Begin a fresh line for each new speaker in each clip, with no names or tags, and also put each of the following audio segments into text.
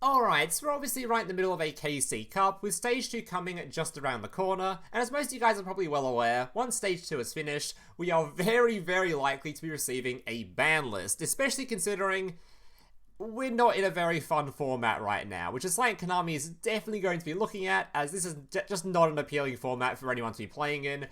Alright, so we're obviously right in the middle of a KC Cup, with Stage 2 coming just around the corner, and as most of you guys are probably well aware, once Stage 2 is finished, we are very likely to be receiving a ban list, especially considering we're not in a very fun format right now, which is something Konami is definitely going to be looking at, as this is just not an appealing format for anyone to be playing in.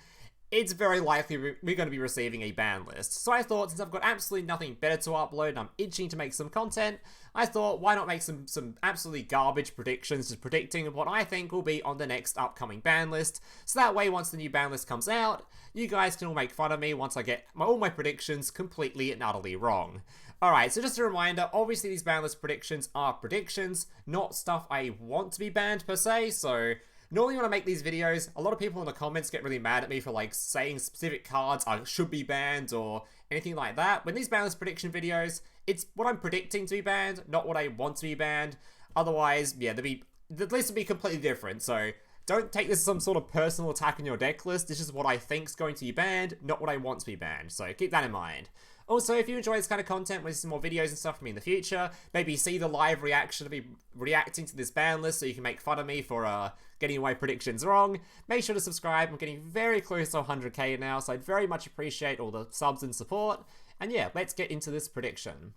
It's very likely we're going to be receiving a ban list. So I thought, since I've got absolutely nothing better to upload and I'm itching to make some content, I thought, why not make some absolutely garbage predictions, just predicting what I think will be on the next upcoming ban list. So that way, once the new ban list comes out, you guys can all make fun of me once I get all my predictions completely and utterly wrong. Alright, so just a reminder, obviously these ban list predictions are predictions, not stuff I want to be banned per se, so normally when I make these videos, a lot of people in the comments get really mad at me for like saying specific cards should be banned or anything like that. When these ban list prediction videos, it's what I'm predicting to be banned, not what I want to be banned. Otherwise, yeah, the list would be completely different, so don't take this as some sort of personal attack on your deck list. This is what I think's going to be banned, not what I want to be banned, so keep that in mind. Also, if you enjoy this kind of content, want to see some more videos and stuff from me in the future, maybe see the live reaction of me reacting to this ban list so you can make fun of me for getting my predictions wrong, make sure to subscribe. I'm getting very close to 100k now, so I'd very much appreciate all the subs and support. And yeah, let's get into this prediction.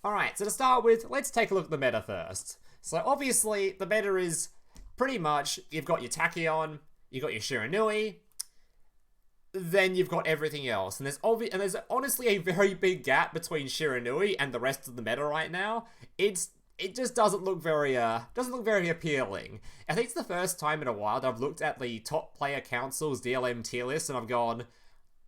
Alright, so to start with, let's take a look at the meta first. So obviously, the meta is pretty much, you've got your Tachyon, you've got your Shiranui, then you've got everything else. And there's honestly a very big gap between Shiranui and the rest of the meta right now. It just doesn't look very appealing. I think it's the first time in a while that I've looked at the top player council's DLM tier list and I've gone,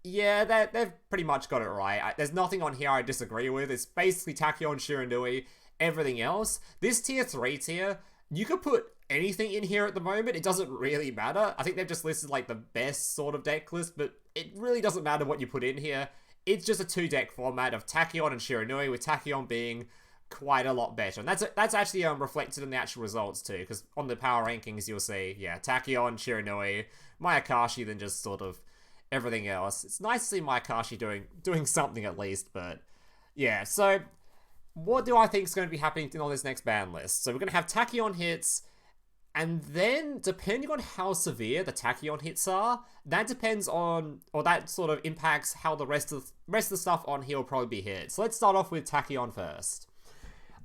yeah, they've pretty much got it right. There's nothing on here I disagree with. It's basically Tachyon, Shiranui, everything else. This tier 3 tier, you could put anything in here at the moment. It doesn't really matter. I think they've just listed like the best sort of deck list, but it really doesn't matter what you put in here. It's just a 2-deck format of Tachyon and Shiranui, with Tachyon being quite a lot better. And that's actually reflected in the actual results too, because on the power rankings you'll see, yeah, Tachyon, Shiranui, Mayakashi, then just sort of everything else. It's nice to see Mayakashi doing something at least, but yeah, so what do I think is going to be happening on this next ban list? So we're going to have Tachyon hits, and then, depending on how severe the Tachyon hits are, that depends on, or that sort of impacts how the rest of the stuff on here will probably be hit. So let's start off with Tachyon first.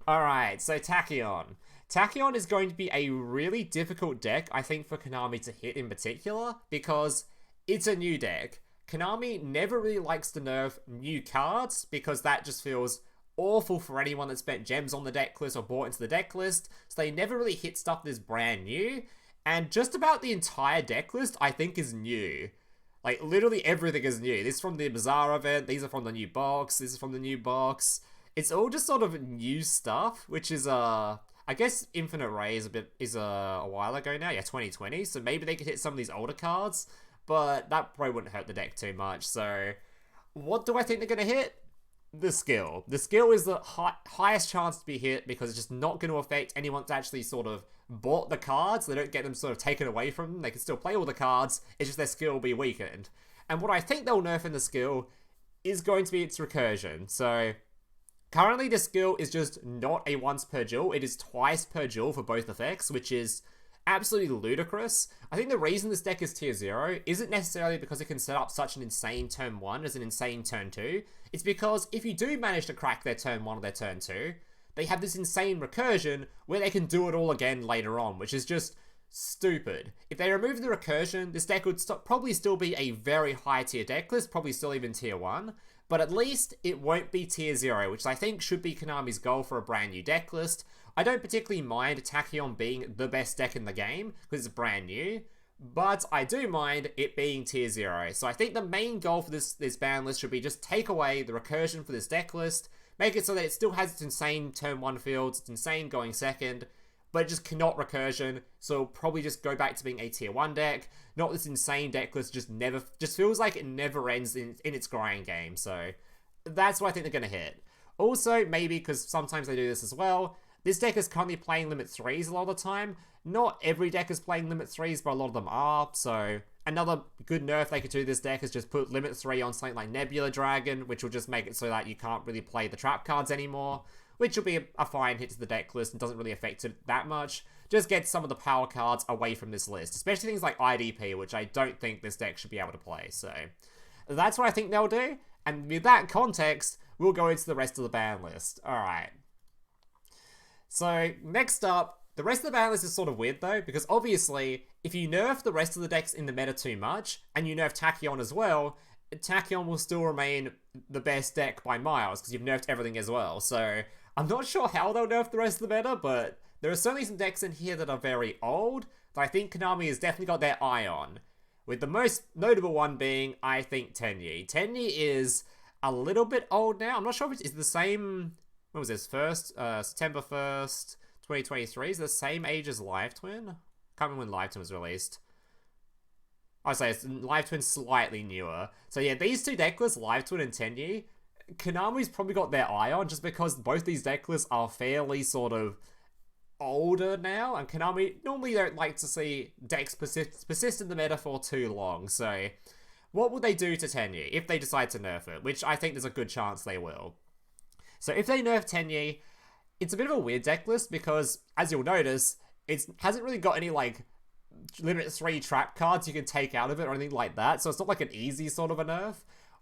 Alright, so Tachyon. Tachyon is going to be a really difficult deck, I think, for Konami to hit in particular, because it's a new deck. Konami never really likes to nerf new cards, because that just feels awful for anyone that spent gems on the deck list or bought into the deck list, so they never really hit stuff that is brand new, and just about the entire deck list I think is new. Like, literally everything is new. This is from the Bazaar event, these are from the new box, this is from the new box. It's all just sort of new stuff, which is, I guess Infinite Ray is a while ago now, yeah, 2020, so maybe they could hit some of these older cards, but that probably wouldn't hurt the deck too much, so what do I think they're going to hit? The skill. The skill is the highest chance to be hit, because it's just not going to affect anyone that's actually sort of bought the cards. They don't get them sort of taken away from them. They can still play all the cards. It's just their skill will be weakened. And what I think they'll nerf in the skill is going to be its recursion. So currently the skill is just not a once per duel. It is twice per duel for both effects, which is absolutely ludicrous. I think the reason this deck is tier 0 isn't necessarily because it can set up such an insane turn 1 as an insane turn 2. It's because if you do manage to crack their turn 1 or their turn 2, they have this insane recursion where they can do it all again later on, which is just stupid. If they remove the recursion, this deck would probably still be a very high tier deck list, probably still even tier 1, but at least it won't be tier 0, which I think should be Konami's goal for a brand new deck list. I don't particularly mind Tachyon being the best deck in the game, because it's brand new, but I do mind it being tier 0. So I think the main goal for this ban list should be just take away the recursion for this deck list, make it so that it still has its insane turn 1 fields, it's insane going second, but it just cannot recursion, so it'll probably just go back to being a tier 1 deck, not this insane deck list just feels like it never ends in its grind game, so that's what I think they're going to hit. Also, maybe, because sometimes they do this as well, this deck is currently playing limit 3s a lot of the time. Not every deck is playing limit 3s, but a lot of them are, so another good nerf they could do to this deck is just put limit 3 on something like Nebula Dragon, which will just make it so that you can't really play the trap cards anymore. which will be a fine hit to the deck list and doesn't really affect it that much. Just get some of the power cards away from this list, especially things like IDP, which I don't think this deck should be able to play. So that's what I think they'll do, and with that context, we'll go into the rest of the ban list. Alright. So, next up, the rest of the ban list is sort of weird though, because obviously, if you nerf the rest of the decks in the meta too much, and you nerf Tachyon as well, Tachyon will still remain the best deck by miles, because you've nerfed everything as well. So, I'm not sure how they'll nerf the rest of the meta, but there are certainly some decks in here that are very old, that I think Konami has definitely got their eye on. With the most notable one being, I think, Tenyi. Tenyi is a little bit old now. I'm not sure if it's the same... When was this? September 1st, 2023. Is it the same age as Live Twin? Can't remember when Live Twin was released. I'd say Live Twin's slightly newer. So yeah, these two deck lists, Live Twin and Tenyi, Konami's probably got their eye on just because both these deck lists are fairly sort of older now, and Konami normally don't like to see decks persist in the meta for too long. So what would they do to Tenyi if they decide to nerf it? Which I think there's a good chance they will. So if they nerf Tenyi, it's a bit of a weird deck list because, as you'll notice, it hasn't really got any, like, limit 3 trap cards you can take out of it or anything like that, so it's not like an easy sort of a nerf.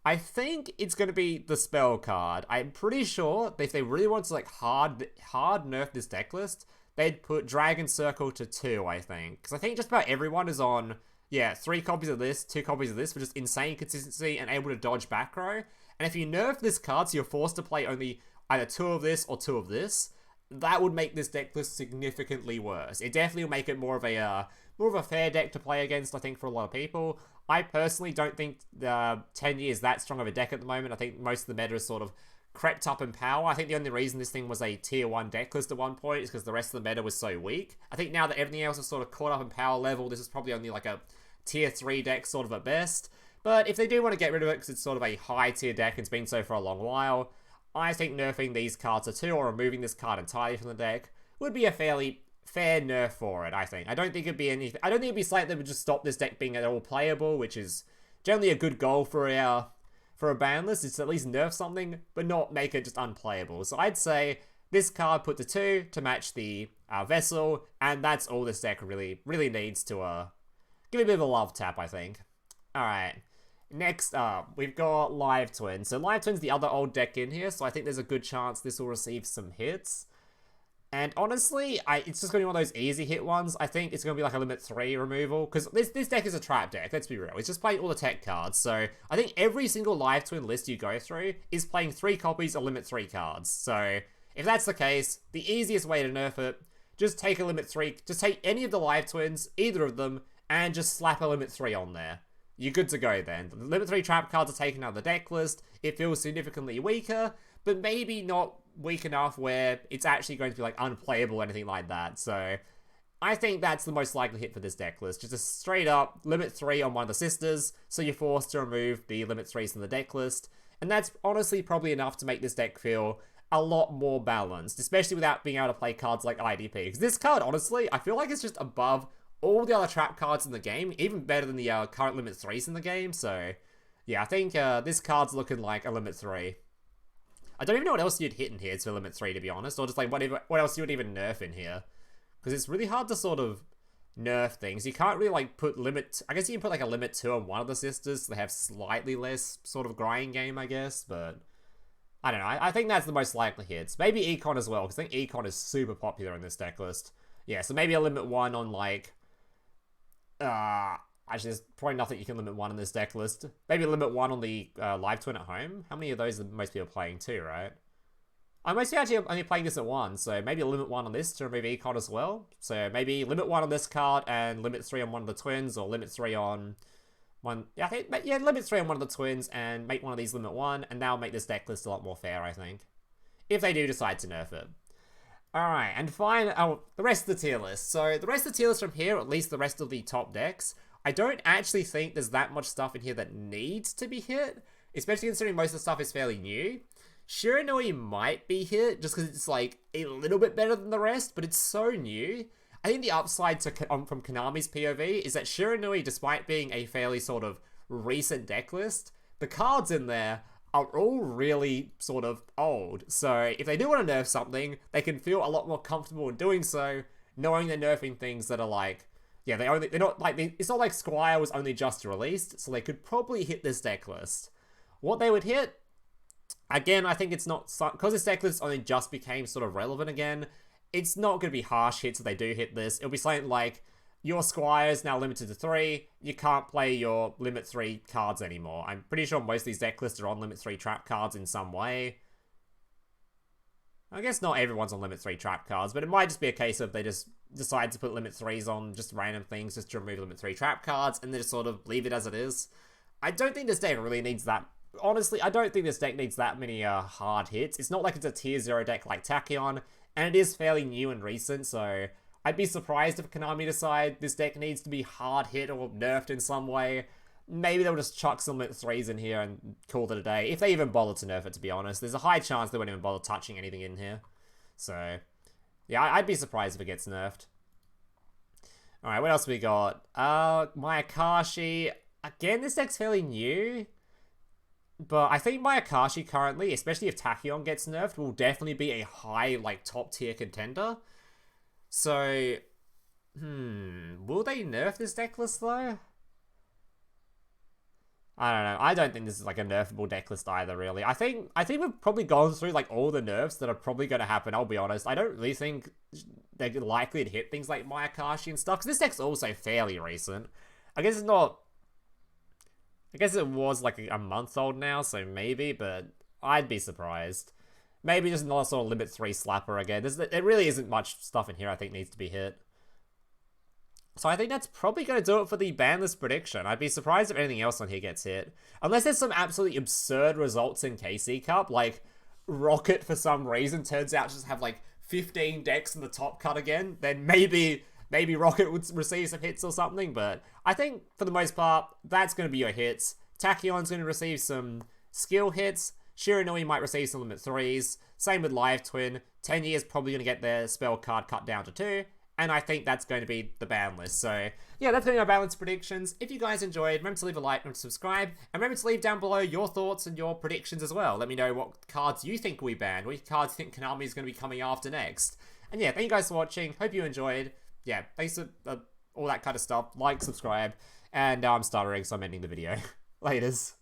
I think it's going to be the spell card. I'm pretty sure that if they really want to, like, hard nerf this deck list, they'd put Dragon Circle to 2, I think. Because I think just about everyone is on, yeah, 3 copies of this, 2 copies of this for just insane consistency and able to dodge back row. And if you nerf this card so you're forced to play only either 2 of this or 2 of this, that would make this deck list significantly worse. It definitely will make it more of a fair deck to play against, I think, for a lot of people. I personally don't think 10 is that strong of a deck at the moment. I think most of the meta is sort of crept up in power. I think the only reason this thing was a tier 1 deck list at one point is because the rest of the meta was so weak. I think now that everything else is sort of caught up in power level, this is probably only like a tier 3 deck sort of at best. But if they do want to get rid of it because it's sort of a high tier deck and it's been so for a long while, I think nerfing these cards to 2 or removing this card entirely from the deck would be a fairly fair nerf for it, I think. I don't think it'd be anything. I don't think it'd be something that would just stop this deck being at all playable, which is generally a good goal for a ban list, is to at least nerf something, but not make it just unplayable. So I'd say this card put to 2 to match the Vessel, and that's all this deck really needs to give it a bit of a love tap, I think. Alright. Next up, we've got Live Twin. So Live Twin's the other old deck in here, so I think there's a good chance this will receive some hits. And honestly, it's just going to be one of those easy hit ones. I think it's going to be like a limit 3 removal, because this deck is a trap deck, let's be real. It's just playing all the tech cards, so I think every single Live Twin list you go through is playing 3 copies of limit 3 cards. So if that's the case, the easiest way to nerf it, just take a limit 3, just take any of the Live Twins, either of them, and just slap a limit 3 on there. You're good to go then. The limit 3 trap cards are taken out of the deck list. It feels significantly weaker, but maybe not weak enough where it's actually going to be like unplayable or anything like that. So I think that's the most likely hit for this deck list. Just a straight up limit 3 on one of the sisters, so you're forced to remove the limit 3s from the deck list. And that's honestly probably enough to make this deck feel a lot more balanced, especially without being able to play cards like IDP. Because this card, honestly, I feel like it's just above all the other trap cards in the game, even better than the current limit 3s in the game. So yeah, I think this card's looking like a limit 3. I don't even know what else you'd hit in here to a limit 3, to be honest, or just like what else you would even nerf in here. Because it's really hard to sort of nerf things. You can't really like put limit... I guess you can put like a limit 2 on one of the sisters, so they have slightly less sort of grind game, I guess, but I don't know. I think that's the most likely hits. Maybe Econ as well, because I think Econ is super popular in this deck list. Yeah, so maybe a limit 1 on like... actually, there's probably nothing you can limit 1 in this deck list. Maybe limit 1 on the Live Twin at home. How many of those are most people playing too, right? I'm mostly actually only playing this at 1, so maybe a limit 1 on this to remove Econ as well. So maybe limit 1 on this card and limit 3 on one of the twins, or limit 3 on one... Yeah, I think, yeah, limit 3 on one of the twins and make one of these limit 1, and that'll make this deck list a lot more fair, I think. If they do decide to nerf it. Alright, and finally, the rest of the tier list. So the rest of the tier list from here, or at least the rest of the top decks, I don't actually think there's that much stuff in here that needs to be hit, especially considering most of the stuff is fairly new. Shiranui might be hit, just because it's like a little bit better than the rest, but it's so new. I think the upside from Konami's POV is that Shiranui, despite being a fairly sort of recent deck list, the cards in there are all really sort of old. So if they do want to nerf something, they can feel a lot more comfortable in doing so, knowing they're nerfing things that are like, yeah, they're not like, it's not like Squire was only just released, so they could probably hit this deck list. What they would hit, again, I think it's not, because this deck list only just became sort of relevant again, it's not going to be harsh hits if they do hit this. It'll be something like, your Squire is now limited to 3, you can't play your limit 3 cards anymore. I'm pretty sure most of these deck lists are on limit 3 trap cards in some way. I guess not everyone's on limit 3 trap cards, but it might just be a case of they just decide to put limit 3s on just random things just to remove limit 3 trap cards, and then just sort of leave it as it is. I don't think this deck really needs that. Honestly, I don't think this deck needs that many hard hits. It's not like it's a tier 0 deck like Tachyon, and it is fairly new and recent, so I'd be surprised if Konami decide this deck needs to be hard hit or nerfed in some way. Maybe they'll just chuck some limit 3s in here and call it a day. If they even bother to nerf it, to be honest. There's a high chance they won't even bother touching anything in here. So, yeah, I'd be surprised if it gets nerfed. Alright, what else we got? Mayakashi. Again, this deck's fairly new. But I think Mayakashi currently, especially if Tachyon gets nerfed, will definitely be a high, like, top tier contender. So, will they nerf this deck list though? I don't know. I don't think this is like a nerfable deck list either, really. I think we've probably gone through like all the nerfs that are probably going to happen, I'll be honest. I don't really think they're likely to hit things like Mayakashi and stuff, because this deck's also fairly recent. I guess it's not... I guess it was like a month old now, so maybe, but I'd be surprised. Maybe just another sort of limit 3 slapper again. There really isn't much stuff in here I think needs to be hit. So I think that's probably going to do it for the Banlist prediction. I'd be surprised if anything else on here gets hit. Unless there's some absolutely absurd results in KC Cup, like Rocket for some reason turns out to just have like 15 decks in the top cut again, then maybe Rocket would receive some hits or something, but I think for the most part, that's going to be your hits. Tachyon's going to receive some skill hits. Shiranui might receive some limit 3s. Same with Live Twin. 10 years probably going to get their spell card cut down to 2. And I think that's going to be the ban list. So, yeah, that's going to be our Banlist predictions. If you guys enjoyed, remember to leave a like and subscribe. And remember to leave down below your thoughts and your predictions as well. Let me know what cards you think we ban. What cards you think Konami is going to be coming after next. And yeah, thank you guys for watching. Hope you enjoyed. Yeah, thanks for all that kind of stuff. Like, subscribe. And I'm stuttering, so I'm ending the video. Laters.